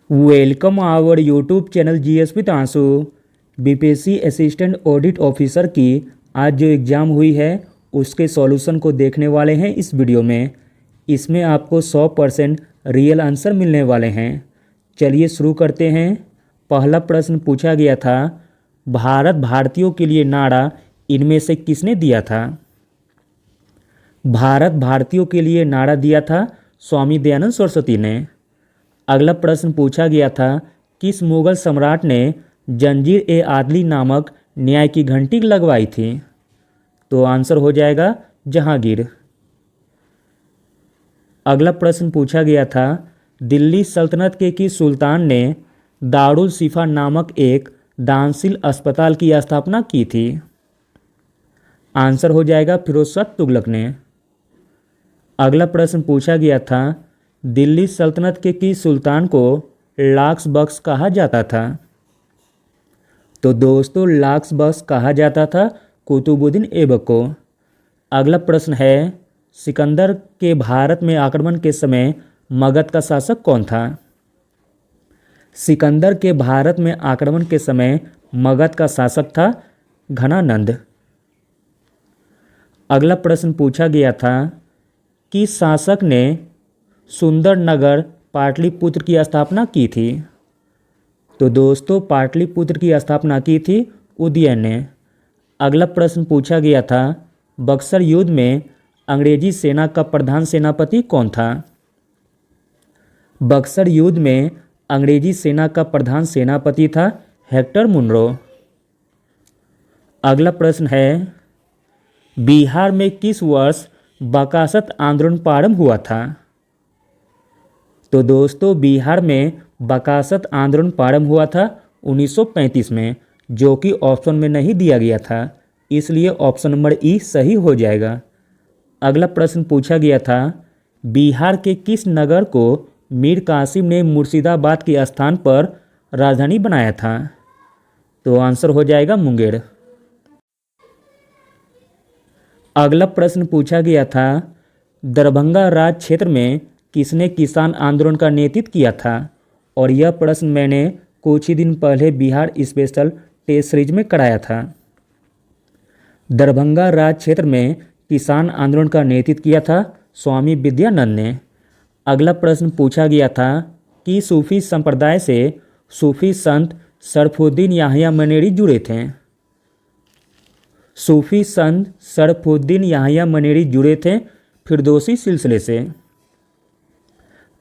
Welcome our YouTube channel GS with Aansu. BPSC assistant audit officer की आज जो exam हुई है उसके सॉल्यूशन को देखने वाले हैं इस वीडियो में। इसमें आपको 100% रियल आंसर मिलने वाले हैं। चलिए शुरू करते हैं। पहला प्रश्न पूछा गया था, भारत भारतीयों के लिए नारा इनमें से किसने दिया था? भारत भारतीयों के लिए नारा दिया था स्वामी दयानंद सरस्वती ने। अगला प्रश्न पूछा गया था, किस मुगल सम्राट ने जंजीर ए आदली नामक न्याय की घंटी लगवाई थी? तो आंसर हो जाएगा जहांगीर। अगला प्रश्न पूछा गया था, दिल्ली सल्तनत के किस सुल्तान ने दारुल शिफा नामक एक दानशील अस्पताल की स्थापना की थी? आंसर हो जाएगा फिरोज शाह तुगलक ने। अगला प्रश्न पूछा गया था, दिल्ली सल्तनत के किस सुल्तान को लाक्स बख्श कहा जाता था? तो दोस्तों लाक्स बख्श कहा जाता था कुतुबुद्दीन ऐबक को। अगला प्रश्न है, सिकंदर के भारत में आक्रमण के समय मगध का शासक कौन था? सिकंदर के भारत में आक्रमण के समय मगध का शासक था घनानंद। अगला प्रश्न पूछा गया था, किस शासक ने सुंदरनगर पाटलिपुत्र की स्थापना की थी? तो दोस्तों पाटलिपुत्र की स्थापना की थी उदयन ने। अगला प्रश्न पूछा गया था, बक्सर युद्ध में अंग्रेजी सेना का प्रधान सेनापति कौन था? बक्सर युद्ध में अंग्रेजी सेना का प्रधान सेनापति था हेक्टर मुनरो। अगला प्रश्न है, बिहार में किस वर्ष बकासत आंदोलन प्रारंभ हुआ था? तो दोस्तों बिहार में बकासत आंदोलन प्रारंभ हुआ था 1935 में, जो कि ऑप्शन में नहीं दिया गया था, इसलिए ऑप्शन नंबर ई सही हो जाएगा। अगला प्रश्न पूछा गया था, बिहार के किस नगर को मीर कासिम ने मुर्शिदाबाद के स्थान पर राजधानी बनाया था? तो आंसर हो जाएगा मुंगेर। अगला प्रश्न पूछा गया था, दरभंगा राज क्षेत्र में किसने किसान आंदोलन का नेतृत्व किया था? और यह प्रश्न मैंने कुछ ही दिन पहले बिहार स्पेशल टेस्ट सीरीज में कराया था। दरभंगा राज क्षेत्र में किसान आंदोलन का नेतृत्व किया था स्वामी विद्यानंद ने। अगला प्रश्न पूछा गया था कि सूफी संप्रदाय से सूफी संत शरफुद्दीन याहिया मनेरी जुड़े थे। सूफी संत शरफुद्दीन याहिया मनेरी जुड़े थे फिरदौसी सिलसिले से।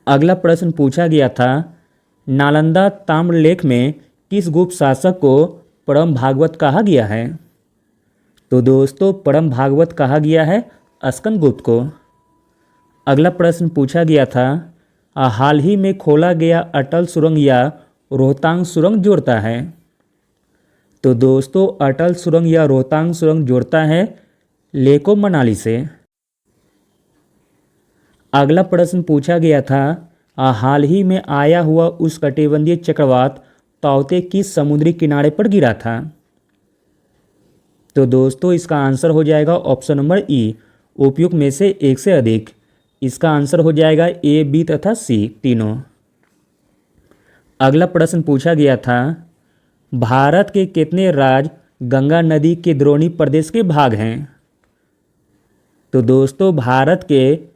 अगला प्रश्न पूछा गया था, नालंदा ताम्रलेख में किस गुप्त शासक को परम भागवत कहा गया है? तो दोस्तों परम भागवत कहा गया है स्कंदगुप्त को। अगला प्रश्न पूछा गया था, हाल ही में खोला गया अटल सुरंग या रोहतांग सुरंग जोड़ता है? तो दोस्तों अटल सुरंग या रोहतांग सुरंग जोड़ता है लेह को मनाली से। अगला प्रश्न पूछा गया था, हाल ही में आया हुआ उष्णकटिबंधीय चक्रवात ताउते किस समुद्री किनारे पर गिरा था? तो दोस्तों इसका आंसर हो जाएगा ऑप्शन नंबर ई, उपयुक्त में से एक से अधिक। इसका आंसर हो जाएगा ए, बी तथा सी तीनों। अगला प्रश्न पूछा गया था, भारत के कितने राज्य गंगा नदी के द्रोणी प्रदेश के भाग हैं? तो दोस्तों भारत के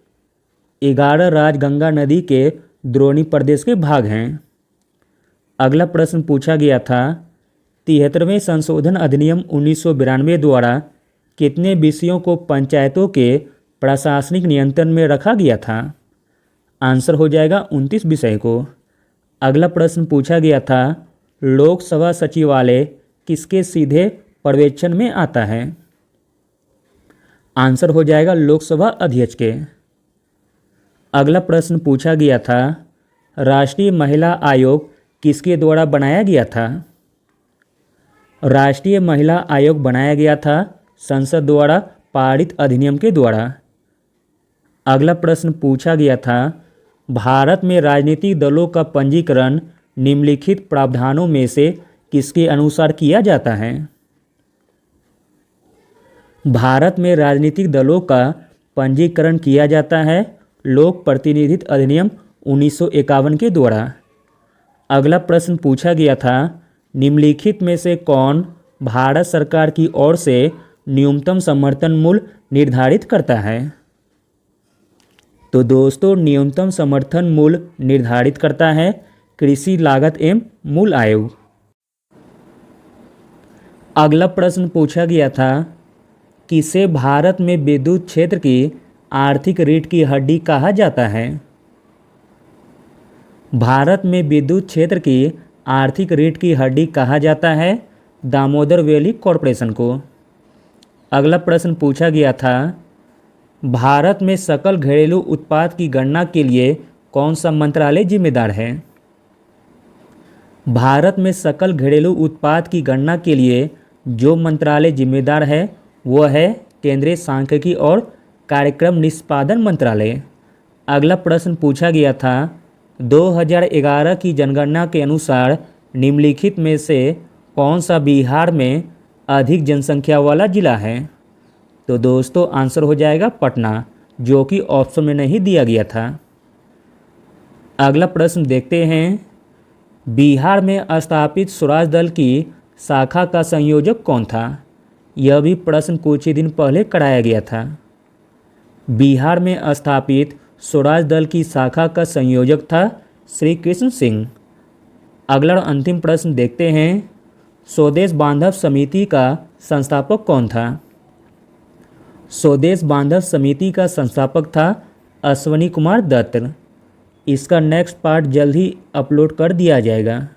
11 राज्य गंगा नदी के द्रोणी प्रदेश के भाग हैं। अगला प्रश्न पूछा गया था, 73वें संशोधन अधिनियम 1992 द्वारा कितने विषयों को पंचायतों के प्रशासनिक नियंत्रण में रखा गया था? आंसर हो जाएगा 29 विषय को। अगला प्रश्न पूछा गया था, लोकसभा सचिवालय किसके सीधे पर्यवेक्षण में आता है? आंसर हो जाएगा लोकसभा अध्यक्ष के। अगला प्रश्न पूछा गया था, राष्ट्रीय महिला आयोग किसके द्वारा बनाया गया था? राष्ट्रीय महिला आयोग बनाया गया था संसद द्वारा पारित अधिनियम के द्वारा। अगला प्रश्न पूछा गया था, भारत में राजनीतिक दलों का पंजीकरण निम्नलिखित प्रावधानों में से किसके अनुसार किया जाता है? भारत में राजनीतिक दलों का पंजीकरण किया जाता है लोक प्रतिनिधित्व अधिनियम 1951 के द्वारा। अगला प्रश्न पूछा गया था, निम्नलिखित में से कौन भारत सरकार की ओर से न्यूनतम समर्थन मूल्य निर्धारित करता है? तो दोस्तों न्यूनतम समर्थन मूल्य निर्धारित करता है कृषि लागत एवं मूल्य आयोग। अगला प्रश्न पूछा गया था, किसे भारत में विद्युत क्षेत्र की आर्थिक रीढ़ की हड्डी कहा जाता है? भारत में विद्युत क्षेत्र की आर्थिक रीढ़ की हड्डी कहा जाता है दामोदर वैली कॉरपोरेशन को। अगला प्रश्न पूछा गया था, भारत में सकल घरेलू उत्पाद की गणना के लिए कौन सा मंत्रालय जिम्मेदार है? भारत में सकल घरेलू उत्पाद की गणना के लिए जो मंत्रालय जिम्मेदार है वह है केंद्रीय सांख्यिकी और कार्यक्रम निष्पादन मंत्रालय। अगला प्रश्न पूछा गया था, 2011 की जनगणना के अनुसार निम्नलिखित में से कौन सा बिहार में अधिक जनसंख्या वाला जिला है? तो दोस्तों आंसर हो जाएगा पटना, जो कि ऑप्शन में नहीं दिया गया था। अगला प्रश्न देखते हैं, बिहार में स्थापित स्वराज दल की शाखा का संयोजक कौन था? यह भी प्रश्न कुछ ही दिन पहले कराया गया था। बिहार में स्थापित स्वराज दल की शाखा का संयोजक था श्री कृष्ण सिंह। अगला और अंतिम प्रश्न देखते हैं, स्वदेश बांधव समिति का संस्थापक कौन था? स्वदेश बांधव समिति का संस्थापक था अश्वनी कुमार दत्त। इसका नेक्स्ट पार्ट जल्द ही अपलोड कर दिया जाएगा।